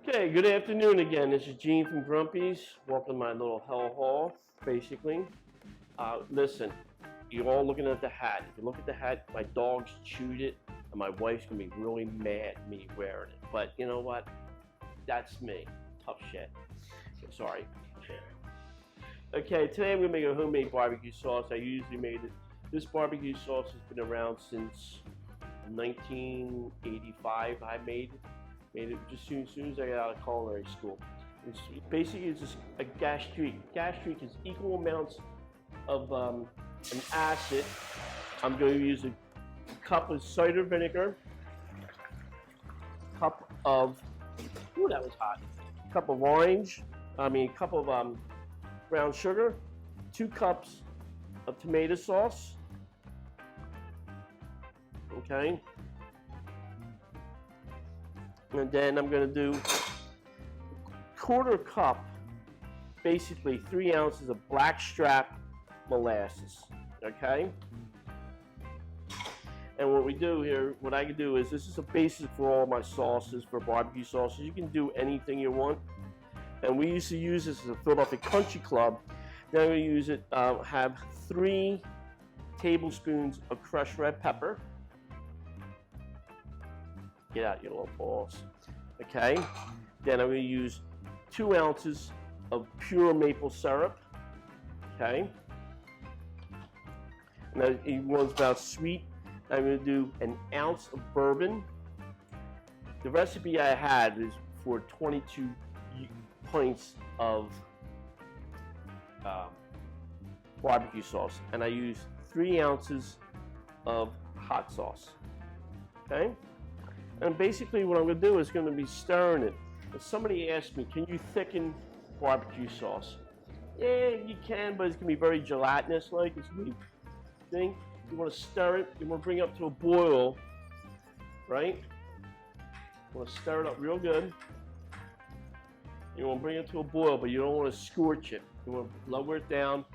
Okay, good afternoon again. This is Gene from Grumpy's. Welcome to my little hell hall, basically. Listen, you're all looking at the hat. If you look at the hat, my dogs chewed it, and my wife's gonna be really mad at me wearing it. But you know what? That's me. Tough shit. Sorry. Okay, today I'm gonna make a homemade barbecue sauce. I usually made it. This barbecue sauce has been around since 1985. I made it just as soon as I got out of culinary school. It's just a gastrique. Gastrique is equal amounts of an acid. I'm going to use a cup of cider vinegar, cup of, ooh, that was hot, cup of cup of brown sugar, 2 cups of tomato sauce, okay? And then I'm going to do 1/4 cup, basically 3 ounces of blackstrap molasses, okay? And what we do here, what I can do is, this is a basis for all my sauces, for barbecue sauces. You can do anything you want. And we used to use this as a Philadelphia Country Club. Then we use it, have 3 tablespoons of crushed red pepper. Get out your little balls. Okay. Then I'm going to use 2 ounces of pure maple syrup. Okay. Now he wants about sweet. I'm going to do 1 ounce of bourbon. The recipe I had is for 22 pints of barbecue sauce, and I use 3 ounces of hot sauce. Okay. And basically what I'm going to do is going to be stirring it. If somebody asked me, can you thicken barbecue sauce? Yeah, you can, but it's going to be very gelatinous-like. It's going to be thing. You want to stir it. You want to bring it up to a boil, right? You want to stir it up real good. You want to bring it to a boil, but you don't want to scorch it. You want to lower it down.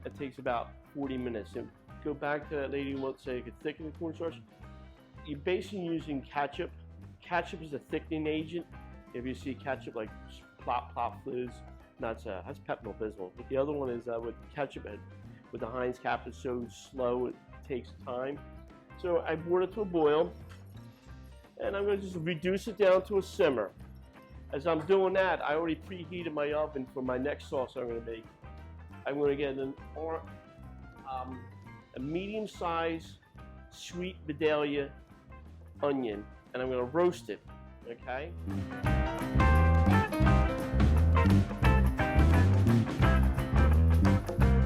It takes about 40 minutes. And go back to that lady who wants to say you could thicken the cornstarch. You're basically using ketchup. Ketchup is a thickening agent. If you see ketchup like Plop Fizz, that's Pepto-Bismol. But the other one is with ketchup, with the Heinz cap, it's so slow, it takes time. So I brought it to a boil, and I'm going to just reduce it down to a simmer. As I'm doing that, I already preheated my oven for my next sauce I'm going to make. I'm going to get a medium-sized sweet Vidalia onion, and I'm going to roast it, okay?